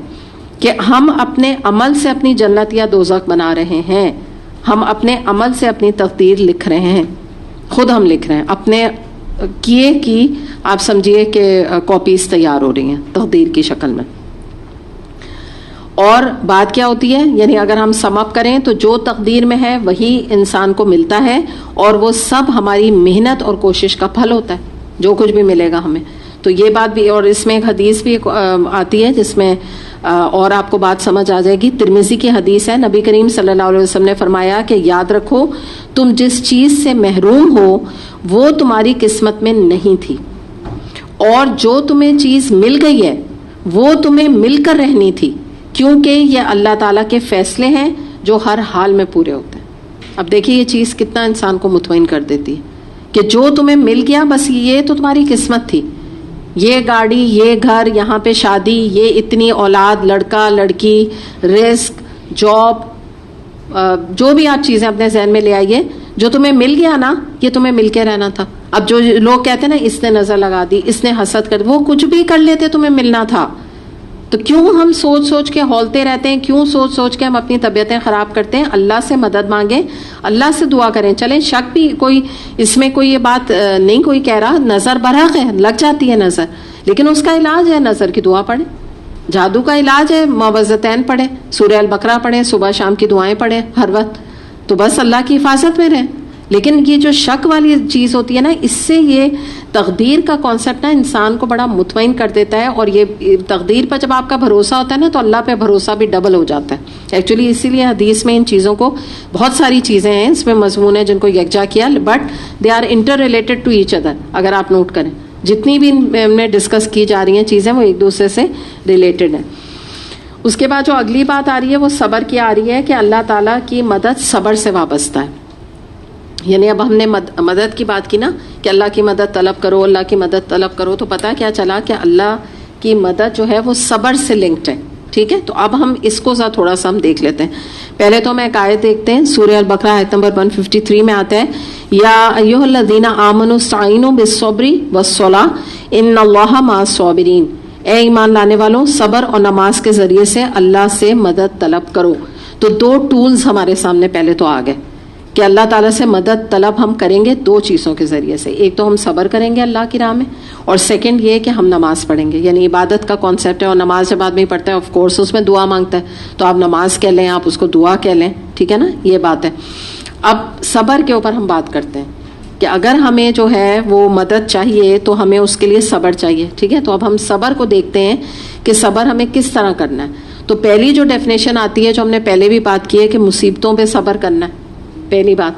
کہ ہم اپنے عمل سے اپنی جنت یا دوزخ بنا رہے ہیں. ہم اپنے عمل سے اپنی تقدیر لکھ رہے ہیں, خود ہم لکھ رہے ہیں. اپنے کیے کی آپ سمجھیے کہ کاپیز تیار ہو رہی ہیں تقدیر کی شکل میں. اور بات کیا ہوتی ہے, یعنی اگر ہم سم اپ کریں تو جو تقدیر میں ہے وہی انسان کو ملتا ہے, اور وہ سب ہماری محنت اور کوشش کا پھل ہوتا ہے جو کچھ بھی ملے گا ہمیں. تو یہ بات بھی, اور اس میں ایک حدیث بھی آتی ہے جس میں اور آپ کو بات سمجھ آ جائے گی. ترمذی کی حدیث ہے, نبی کریم صلی اللہ علیہ وسلم نے فرمایا کہ یاد رکھو تم جس چیز سے محروم ہو وہ تمہاری قسمت میں نہیں تھی, اور جو تمہیں چیز مل گئی ہے وہ تمہیں مل کر رہنی تھی, کیونکہ یہ اللہ تعالیٰ کے فیصلے ہیں جو ہر حال میں پورے ہوتے ہیں. اب دیکھیے یہ چیز کتنا انسان کو مطمئن کر دیتی ہے کہ جو تمہیں مل گیا بس یہ تو تمہاری قسمت تھی. یہ گاڑی, یہ گھر, یہاں پہ شادی, یہ اتنی اولاد, لڑکا لڑکی, رزق, جاب, جو بھی آپ چیزیں اپنے ذہن میں لے آئیے, جو تمہیں مل گیا نا یہ تمہیں مل کے رہنا تھا. اب جو لوگ کہتے ہیں نا اس نے نظر لگا دی, اس نے حسد کر دی, وہ کچھ بھی کر لیتے تمہیں ملنا تھا. تو کیوں ہم سوچ سوچ کے ہولتے رہتے ہیں, کیوں سوچ سوچ کے ہم اپنی طبیعتیں خراب کرتے ہیں؟ اللہ سے مدد مانگیں, اللہ سے دعا کریں. چلیں شک بھی کوئی اس میں کوئی یہ بات نہیں کوئی کہہ رہا, نظر برحق ہے, لگ جاتی ہے نظر, لیکن اس کا علاج ہے نظر کی دعا پڑھیں. جادو کا علاج ہے معوذتین پڑھیں, سورہ البقرہ پڑھیں, صبح شام کی دعائیں پڑھیں ہر وقت, تو بس اللہ کی حفاظت میں رہیں. لیکن یہ جو شک والی چیز ہوتی ہے نا, اس سے یہ تقدیر کا کانسیپٹ نا انسان کو بڑا مطمئن کر دیتا ہے. اور یہ تقدیر پر جب آپ کا بھروسہ ہوتا ہے نا تو اللہ پہ بھروسہ بھی ڈبل ہو جاتا ہے. ایکچولی اسی لیے حدیث میں ان چیزوں کو, بہت ساری چیزیں ہیں اس میں مضمون ہے جن کو یکجا کیا, but they are interrelated to each other. اگر آپ نوٹ کریں جتنی بھی ہم نے ڈسکس کی جا رہی ہیں چیزیں وہ ایک دوسرے سے ریلیٹڈ ہیں. اس کے بعد جو اگلی بات آ رہی ہے وہ صبر کی آ رہی ہے کہ اللہ تعالیٰ کی مدد صبر سے وابستہ ہے. یعنی اب ہم نے مدد کی بات کی نا کہ اللہ کی مدد طلب کرو, اللہ کی مدد طلب کرو, تو پتہ کیا چلا کہ اللہ کی مدد جو ہے وہ صبر سے لنکڈ ہے. ٹھیک ہے, تو اب ہم اس کو تھوڑا سا ہم دیکھ لیتے ہیں. پہلے تو ہم ایک آیت دیکھتے ہیں, سورہ البقرہ آیت نمبر 153 میں آتا ہے, یا ایھا الذین آمنوا استعینوا بالصبر والصلاۃ ان اللہ مع الصابرین. اے ایمان لانے والوں, صبر اور نماز کے ذریعے سے اللہ سے مدد طلب کرو. تو دو ٹولز ہمارے سامنے پہلے تو آ گئے کہ اللہ تعالیٰ سے مدد طلب ہم کریں گے دو چیزوں کے ذریعے سے. ایک تو ہم صبر کریں گے اللہ کی راہ میں, اور سیکنڈ یہ کہ ہم نماز پڑھیں گے. یعنی عبادت کا کانسیپٹ ہے, اور نماز جب آدمی پڑھتا ہے آف کورس اس میں دعا مانگتا ہے, تو آپ نماز کہہ لیں, آپ اس کو دعا کہہ لیں. ٹھیک ہے نا, یہ بات ہے. اب صبر کے اوپر ہم بات کرتے ہیں کہ اگر ہمیں جو ہے وہ مدد چاہیے تو ہمیں اس کے لیے صبر چاہیے. ٹھیک ہے, تو اب ہم صبر کو دیکھتے ہیں کہ صبر ہمیں کس طرح کرنا ہے. تو پہلی جو ڈیفینیشن آتی ہے جو ہم نے پہلے بھی بات کی ہے کہ مصیبتوں پہ صبر کرنا ہے, پہلی بات.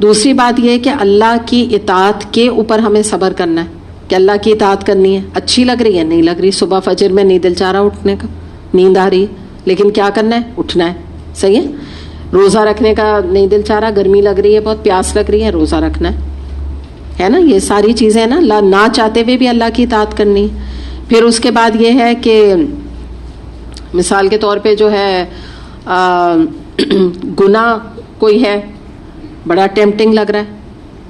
دوسری بات یہ ہے کہ اللہ کی اطاعت کے اوپر ہمیں صبر کرنا ہے, کہ اللہ کی اطاعت کرنی ہے. اچھی لگ رہی ہے, نہیں لگ رہی, صبح فجر میں نہیں دل چاہ رہا اٹھنے کا, نیند آ رہی ہے, لیکن کیا کرنا ہے, اٹھنا ہے. صحیح ہے. روزہ رکھنے کا نہیں دل چاہ رہا, گرمی لگ رہی ہے, بہت پیاس لگ رہی ہے, روزہ رکھنا ہے نا. یہ ساری چیزیں نا نہ چاہتے ہوئے بھی اللہ کی اطاعت کرنی ہے. پھر اس کے بعد یہ ہے کہ مثال کے طور پہ جو ہے گناہ کوئی ہے بڑا ٹیمپٹنگ لگ رہا ہے,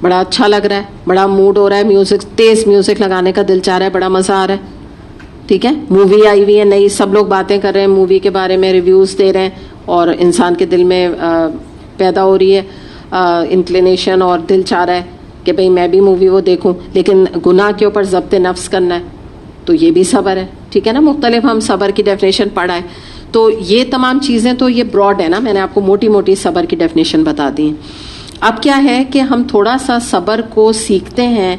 بڑا اچھا لگ رہا ہے, بڑا موڈ ہو رہا ہے, میوزک تیز میوزک لگانے کا دل چاہ رہا ہے, بڑا مزہ آ رہا ہے. ٹھیک ہے, مووی آئی ہوئی ہے نئی, سب لوگ باتیں کر رہے ہیں مووی کے بارے میں, ریویوز دے رہے ہیں, اور انسان کے دل میں پیدا ہو رہی ہے انکلینیشن, اور دل چاہ رہا ہے کہ بھئی میں بھی مووی وہ دیکھوں. لیکن گناہ کے اوپر ضبط نفس کرنا ہے تو یہ بھی صبر ہے. ٹھیک ہے نا, مختلف ہم صبر کی ڈیفینیشن پڑھا ہے. تو یہ تمام چیزیں تو یہ براڈ ہے نا, میں نے آپ کو موٹی موٹی صبر کی ڈیفینیشن بتا دی ہیں. اب کیا ہے کہ ہم تھوڑا سا صبر کو سیکھتے ہیں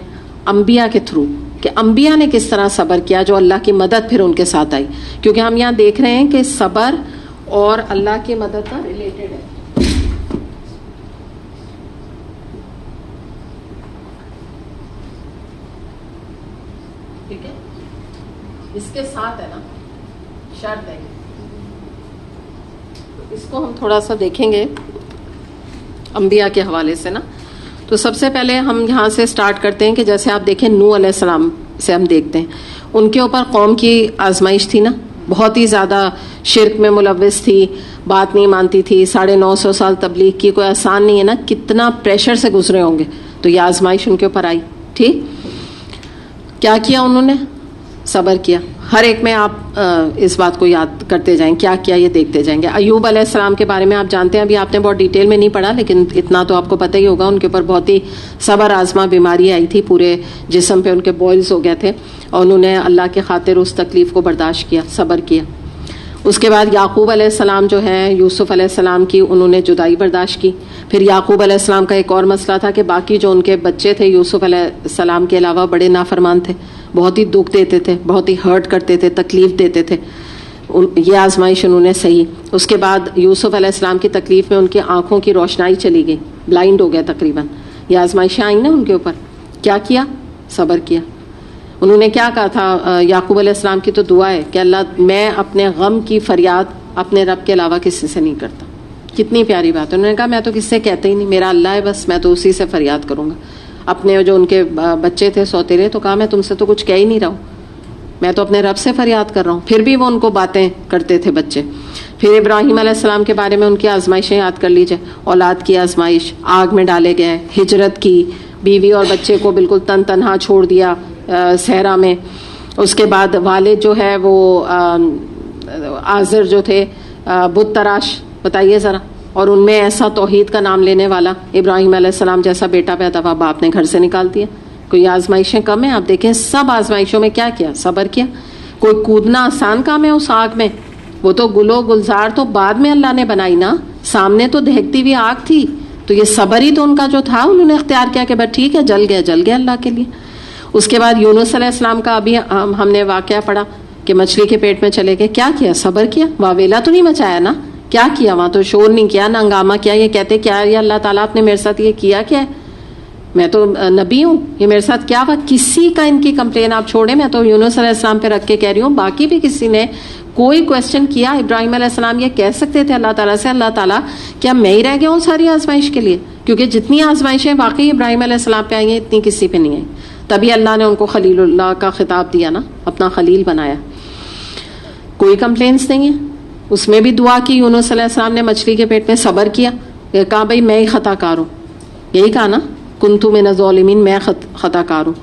انبیاء کے تھرو, کہ انبیاء نے کس طرح صبر کیا, جو اللہ کی مدد پھر ان کے ساتھ آئی. کیونکہ ہم یہاں دیکھ رہے ہیں کہ صبر اور اللہ کی مدد کا ریلیٹڈ ہے. ٹھیک ہے, اس کے ساتھ ہے نا, شرط ہے. تو اس کو ہم تھوڑا سا دیکھیں گے انبیاء کے حوالے سے نا. تو سب سے پہلے ہم یہاں سے سٹارٹ کرتے ہیں کہ جیسے آپ دیکھیں نوح علیہ السلام سے ہم دیکھتے ہیں, ان کے اوپر قوم کی آزمائش تھی نا, بہت ہی زیادہ شرک میں ملوث تھی, بات نہیں مانتی تھی, 950 سال تبلیغ کی, کوئی آسان نہیں ہے نا, کتنا پریشر سے گزرے ہوں گے. تو یہ آزمائش ان کے اوپر آئی. ٹھیک, کیا کیا انہوں نے, صبر کیا. ہر ایک میں آپ اس بات کو یاد کرتے جائیں, کیا کیا یہ دیکھتے جائیں گے. ایوب علیہ السلام کے بارے میں آپ جانتے ہیں, ابھی آپ نے بہت ڈیٹیل میں نہیں پڑھا لیکن اتنا تو آپ کو پتہ ہی ہوگا, ان کے اوپر بہت ہی صبر آزما بیماری آئی تھی, پورے جسم پہ ان کے بوائلز ہو گئے تھے, اور انہوں نے اللہ کے خاطر اس تکلیف کو برداشت کیا, صبر کیا. اس کے بعد یعقوب علیہ السلام جو ہے, یوسف علیہ السلام کی انہوں نے جدائی برداشت کی. پھر یعقوب علیہ السلام کا ایک اور مسئلہ تھا کہ باقی جو ان کے بچے تھے یوسف علیہ السلام کے علاوہ بڑے نافرمان تھے, بہت ہی دکھ دیتے تھے, بہت ہی ہرٹ کرتے تھے, تکلیف دیتے تھے. یہ آزمائش انہوں نے سہی. اس کے بعد یوسف علیہ السلام کی تکلیف میں ان کی آنکھوں کی روشنائی چلی گئی, بلائنڈ ہو گیا تقریباً. یہ آزمائشیں آئیں نا ان کے اوپر, کیا کیا, صبر کیا. انہوں نے کیا کہا تھا, یعقوب علیہ السلام کی تو دعا ہے کہ اللہ میں اپنے غم کی فریاد اپنے رب کے علاوہ کسی سے نہیں کرتا. کتنی پیاری بات ہے. انہوں نے کہا میں تو کسی سے کہتا ہی نہیں, میرا اللہ ہے بس, میں تو اسی سے فریاد کروں گا. اپنے جو ان کے بچے تھے سوتیلے, تو کہا میں تم سے تو کچھ کہہ ہی نہیں رہا ہوں, میں تو اپنے رب سے فریاد کر رہا ہوں. پھر بھی وہ ان کو باتیں کرتے تھے بچے. پھر ابراہیم علیہ السلام کے بارے میں ان کی آزمائشیں یاد کر لیجئے. اولاد کی آزمائش, آگ میں ڈالے گئے, ہجرت کی, بیوی اور بچے کو بالکل تنہا چھوڑ دیا صحرا میں. اس کے بعد والد جو ہے وہ آزر جو تھے بت تراش, بتائیے ذرا, اور ان میں ایسا توحید کا نام لینے والا ابراہیم علیہ السلام جیسا بیٹا پیدا ہوا, باپ نے گھر سے نکال دیا. کوئی آزمائشیں کم ہیں؟ آپ دیکھیں سب آزمائشوں میں کیا کیا, صبر کیا. کوئی کودنا آسان کام ہے اس آگ میں, وہ تو گلو گلزار تو بعد میں اللہ نے بنائی نا, سامنے تو دہکتی ہوئی آگ تھی. تو یہ صبر ہی تو ان کا جو تھا انہوں نے اختیار کیا کہ بس ٹھیک ہے, جل گیا اللہ کے لیے. اس کے بعد یونس علیہ السلام کا ابھی ہم نے واقعہ پڑھا کہ مچھلی کے پیٹ میں چلے گئے. کیا کیا, صبر کیا. واویلا تو نہیں مچایا نا, کیا کیا وہاں, تو شور نہیں کیا, نہ ہنگامہ کیا. یہ کہتے کیا یہ اللہ تعالیٰ آپ نے میرے ساتھ یہ کیا ہے, میں تو نبی ہوں, یہ میرے ساتھ کیا ہوا. کسی کا ان کی کمپلین آپ چھوڑیں, میں تو یونس علیہ السلام پہ رکھ کے کہہ رہی ہوں, باقی بھی کسی نے کوئی کویسچن کیا. ابراہیم علیہ السلام یہ کہہ سکتے تھے اللہ تعالیٰ سے, اللہ تعالیٰ کیا میں ہی رہ گیا ہوں ساری آزمائش کے لیے, کیونکہ جتنی آزمائشیں واقعی ابراہیم علیہ السلام پہ آئی ہیں اتنی کسی پہ نہیں آئی. تبھی اللہ نے ان کو خلیل اللہ کا خطاب دیا نا, اپنا خلیل بنایا. کوئی کمپلینس نہیں ہے. اس میں بھی دعا کی یونس علیہ السلام نے, مچھلی کے پیٹ میں صبر کیا, کہا بھائی میں ہی خطا کار ہوں, یہی کہا نا, کنتو من الظالمین, میں خطا کار ہوں.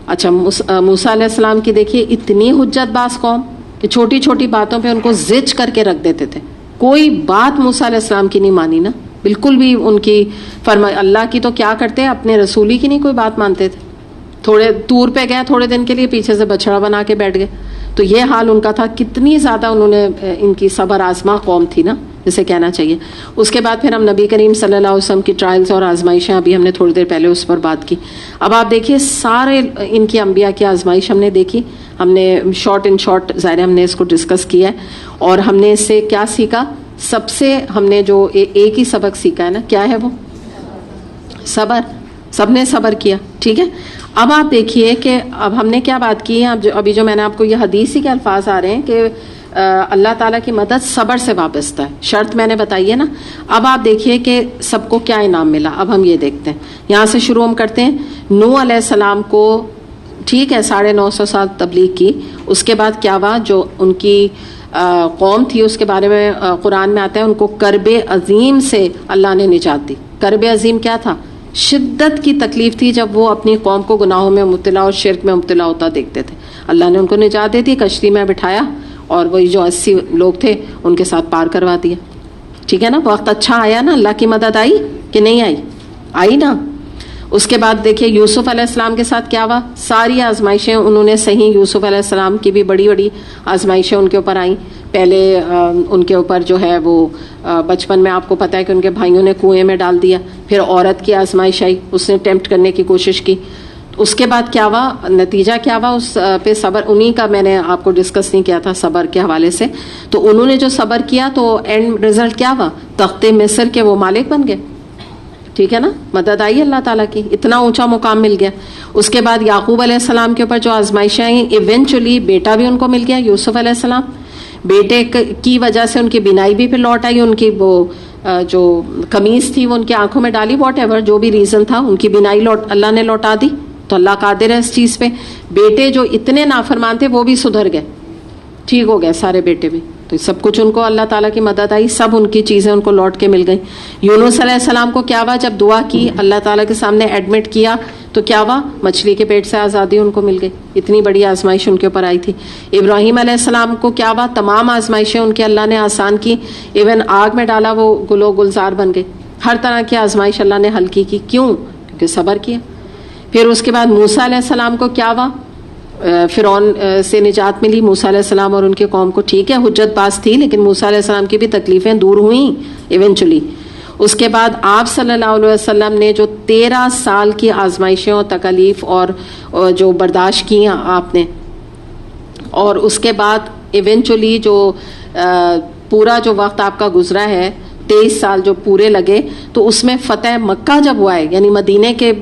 اچھا موسیٰ علیہ السلام کی دیکھیے اتنی حجت باز قوم کہ چھوٹی چھوٹی باتوں پہ ان کو زج کر کے رکھ دیتے تھے. کوئی بات موسیٰ علیہ السلام کی نہیں مانی نا, بالکل بھی. ان کی اللہ کی تو کیا کرتے, اپنے رسولی کی نہیں کوئی بات مانتے تھے. تھوڑے طور پہ گئے تھوڑے دن کے لیے, پیچھے سے بچڑا بنا کے بیٹھ گئے. تو یہ حال ان کا تھا. کتنی زیادہ انہوں نے, ان کی صبر آزما قوم تھی نا, جسے کہنا چاہیے. اس کے بعد پھر ہم نبی کریم صلی اللہ علیہ وسلم کی ٹرائلز اور آزمائشیں, ابھی ہم نے تھوڑی دیر پہلے اس پر بات کی. اب آپ دیکھیے سارے ان کی انبیاء کی آزمائش ہم نے دیکھی, ہم نے شارٹ ان شارٹ ظاہر ہم نے اس کو ڈسکس کیا ہے, اور ہم نے اس سے کیا سیکھا. سب سے ہم نے جو ایک ہی سبق سیکھا ہے نا, کیا ہے وہ, صبر. سب نے صبر کیا. ٹھیک ہے, اب آپ دیکھیے کہ اب ہم نے کیا بات کی ہے. ابھی جو میں نے آپ کو یہ حدیث ہی کے الفاظ آ رہے ہیں کہ اللہ تعالیٰ کی مدد صبر سے وابستہ ہے, شرط میں نے بتائی ہے نا. اب آپ دیکھیے کہ سب کو کیا انعام ملا. اب ہم یہ دیکھتے ہیں, یہاں سے شروع ہم کرتے ہیں. نوح علیہ السلام کو ٹھیک ہے 950 سال تبلیغ کی, اس کے بعد کیا ہوا, جو ان کی قوم تھی اس کے بارے میں قرآن میں آتا ہے, ان کو کرب عظیم سے اللہ نے نجات دی. کرب عظیم کیا تھا؟ شدت کی تکلیف تھی جب وہ اپنی قوم کو گناہوں میں مبتلا اور شرک میں مبتلا ہوتا دیکھتے تھے. اللہ نے ان کو نجات دے دی, کشتی میں بٹھایا اور وہی جو 80 لوگ تھے ان کے ساتھ پار کروا دیا. ٹھیک ہے نا, وقت اچھا آیا نا, اللہ کی مدد آئی کہ نہیں آئی؟ آئی نا. اس کے بعد دیکھیے یوسف علیہ السلام کے ساتھ کیا ہوا, ساری آزمائشیں انہوں نے صحیح, یوسف علیہ السلام کی بھی بڑی بڑی آزمائشیں ان کے اوپر آئیں. پہلے ان کے اوپر جو ہے وہ بچپن میں آپ کو پتہ ہے کہ ان کے بھائیوں نے کنویں میں ڈال دیا. پھر عورت کی آزمائش آئی, اس نے ٹیمپٹ کرنے کی کوشش کی. اس کے بعد کیا ہوا, نتیجہ کیا ہوا, اس پہ صبر, انہی کا میں نے آپ کو ڈسکس نہیں کیا تھا صبر کے حوالے سے. تو انہوں نے جو صبر کیا تو اینڈ رزلٹ کیا ہوا, تخت مصر کے وہ مالک بن گئے. ٹھیک ہے نا, مدد آئی اللہ تعالیٰ کی, اتنا اونچا مقام مل گیا. اس کے بعد یعقوب علیہ السلام کے اوپر جو آزمائشیں آئیں, ایونچولی بیٹا بھی ان کو مل گیا, یوسف علیہ السلام. بیٹے کی وجہ سے ان کی بینائی بھی پھر لوٹ آئی, ان کی وہ جو قمیص تھی وہ ان کی آنکھوں میں ڈالی, واٹ ایور جو بھی ریزن تھا, ان کی بینائی اللہ نے لوٹا دی. تو اللہ قادر ہے اس چیز پہ. بیٹے جو اتنے نافرمان تھے وہ بھی سدھر گئے, ٹھیک ہو گئے سارے بیٹے بھی. تو سب کچھ ان کو اللہ تعالیٰ کی مدد آئی, سب ان کی چیزیں ان کو لوٹ کے مل گئی. یونس علیہ السلام کو کیا ہوا, جب دعا کی اللہ تعالیٰ کے سامنے ایڈمٹ کیا تو کیا ہوا, مچھلی کے پیٹ سے آزادی ان کو مل گئی. اتنی بڑی آزمائش ان کے اوپر آئی تھی. ابراہیم علیہ السلام کو کیا ہوا, تمام آزمائشیں ان کے اللہ نے آسان کی, ایون آگ میں ڈالا وہ گلو گلزار بن گئی. ہر طرح کی آزمائش اللہ نے ہلکی کی. کیوں؟ کیونکہ صبر کیا. پھر اس کے بعد موسیٰ علیہ السلام کو کیا ہوا, فرعون سے نجات ملی. موسیٰ علیہ السلام اور ان کی قوم کو, ٹھیک ہے حجت باز تھی لیکن موسیٰ علیہ السلام کی بھی تکلیفیں دور ہوئیں ایونچولی. اس کے بعد آپ صلی اللہ علیہ وسلم نے جو 13 سال کی آزمائشیں اور تکلیف اور جو برداشت کی آپ نے, اور اس کے بعد ایونچولی جو پورا جو وقت آپ کا گزرا ہے 23 سال جو پورے لگے, تو اس میں فتح مکہ جب ہوا ہے, یعنی مدینے کے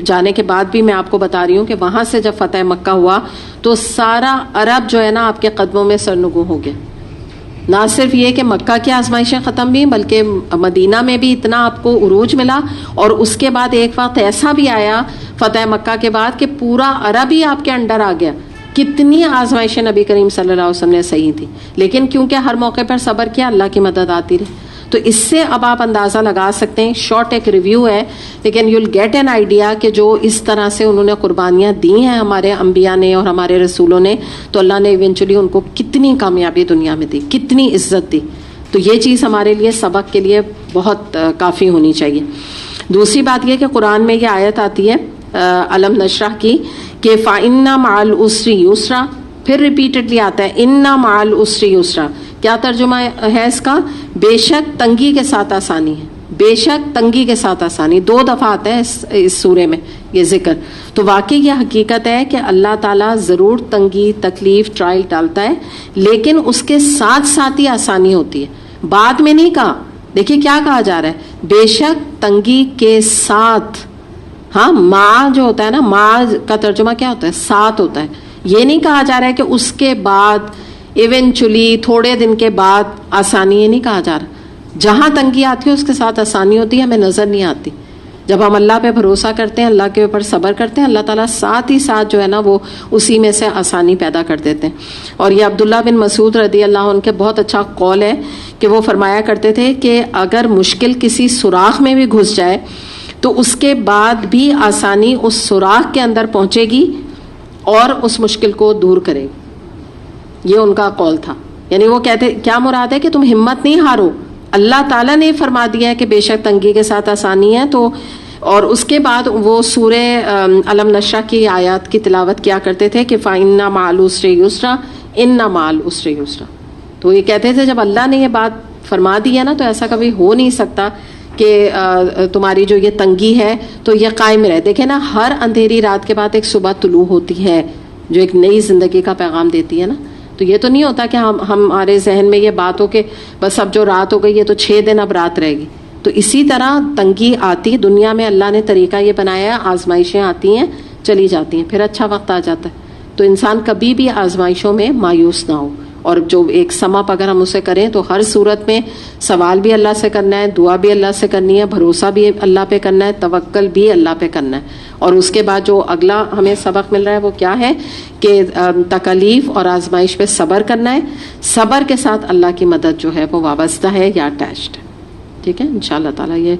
جانے کے بعد بھی میں آپ کو بتا رہی ہوں کہ وہاں سے جب فتح مکہ ہوا تو سارا عرب جو ہے نا آپ کے قدموں میں سرنگوں ہو گیا. نہ صرف یہ کہ مکہ کی آزمائشیں ختم بھی, بلکہ مدینہ میں بھی اتنا آپ کو عروج ملا. اور اس کے بعد ایک وقت ایسا بھی آیا فتح مکہ کے بعد کہ پورا عرب ہی آپ کے انڈر آ گیا. کتنی آزمائشیں نبی کریم صلی اللہ علیہ وسلم نے صحیح تھی, لیکن کیونکہ ہر موقع پر صبر کیا, اللہ کی مدد آتی رہی. تو اس سے اب آپ اندازہ لگا سکتے ہیں, شارٹ ایک ریویو ہے لیکن you will get an idea کہ جو اس طرح سے انہوں نے قربانیاں دی ہیں ہمارے انبیاء نے اور ہمارے رسولوں نے, تو اللہ نے ایونچولی ان کو کتنی کامیابی دنیا میں دی, کتنی عزت دی. تو یہ چیز ہمارے لیے سبق کے لیے بہت کافی ہونی چاہیے. دوسری بات یہ کہ قرآن میں یہ آیت آتی ہے علم نشرح کی کہ فَإِنَّ مَعَ الْعُسْرِ يُسْرًا, پھر ریپیٹڈلی آتا ہے اِنَّ مَعَ الْعُسْرِ يُسْرًا. کیا ترجمہ ہے اس کا؟ بے شک تنگی کے ساتھ آسانی ہے, بے شک تنگی کے ساتھ آسانی. 2 دفعہ آتا ہے اس سورے میں یہ ذکر. تو واقعی یہ حقیقت ہے کہ اللہ تعالیٰ ضرور تنگی, تکلیف, ٹرائل ڈالتا ہے, لیکن اس کے ساتھ ساتھ ہی آسانی ہوتی ہے. بعد میں نہیں کہا, دیکھیے کیا کہا جا رہا ہے, بے شک تنگی کے ساتھ. ہاں, ماں جو ہوتا ہے نا, ماں کا ترجمہ کیا ہوتا ہے, ساتھ ہوتا ہے. یہ نہیں کہا جا رہا ہے کہ اس کے بعد ایونچولی تھوڑے دن کے بعد آسانی, یہ نہیں کہا جا رہا. جہاں تنگی آتی ہے اس کے ساتھ آسانی ہوتی ہے, ہمیں نظر نہیں آتی. جب ہم اللہ پہ بھروسہ کرتے ہیں, اللہ کے اوپر صبر کرتے ہیں, اللہ تعالیٰ ساتھ ہی ساتھ جو ہے نا وہ اسی میں سے آسانی پیدا کر دیتے ہیں. اور یہ عبداللہ بن مسعود رضی اللہ عنہ کے بہت اچھا قول ہے کہ وہ فرمایا کرتے تھے کہ اگر مشکل کسی سوراخ میں بھی گھس جائے تو اس کے بعد بھی آسانی اس سوراخ کے اندر پہنچے گی اور اس مشکل کو دور کرے گی. یہ ان کا قول تھا. یعنی وہ کہتے, کیا مراد ہے کہ تم ہمت نہیں ہارو, اللہ تعالیٰ نے فرما دیا ہے کہ بے شک تنگی کے ساتھ آسانی ہے. تو اور اس کے بعد وہ سورہ علم نشرح کی آیات کی تلاوت کیا کرتے تھے کہ فَإِنَّ مَعَ الْعُسْرِ يُسْرًا إِنَّ مَعَ الْعُسْرِ يُسْرًا. تو یہ کہتے تھے جب اللہ نے یہ بات فرما دی ہے نا تو ایسا کبھی ہو نہیں سکتا کہ تمہاری جو یہ تنگی ہے تو یہ قائم رہے. دیکھیں نا, ہر اندھیری رات کے بعد ایک صبح طلوع ہوتی ہے جو ایک نئی زندگی کا پیغام دیتی ہے نا. تو یہ تو نہیں ہوتا کہ ہمارے ذہن میں یہ بات ہو کہ بس اب جو رات ہو گئی ہے تو 6 دن اب رات رہے گی. تو اسی طرح تنگی آتی دنیا میں, اللہ نے طریقہ یہ بنایا ہے, آزمائشیں آتی ہیں چلی جاتی ہیں, پھر اچھا وقت آ جاتا ہے. تو انسان کبھی بھی آزمائشوں میں مایوس نہ ہو, اور جو ایک سم اپ اگر ہم اسے کریں تو ہر صورت میں سوال بھی اللہ سے کرنا ہے, دعا بھی اللہ سے کرنی ہے, بھروسہ بھی اللہ پہ کرنا ہے, توکل بھی اللہ پہ کرنا ہے. اور اس کے بعد جو اگلا ہمیں سبق مل رہا ہے وہ کیا ہے کہ تکلیف اور آزمائش پہ صبر کرنا ہے. صبر کے ساتھ اللہ کی مدد جو ہے وہ وابستہ ہے یا اٹیچڈ ہے. ٹھیک ہے, انشاءاللہ تعالیٰ یہ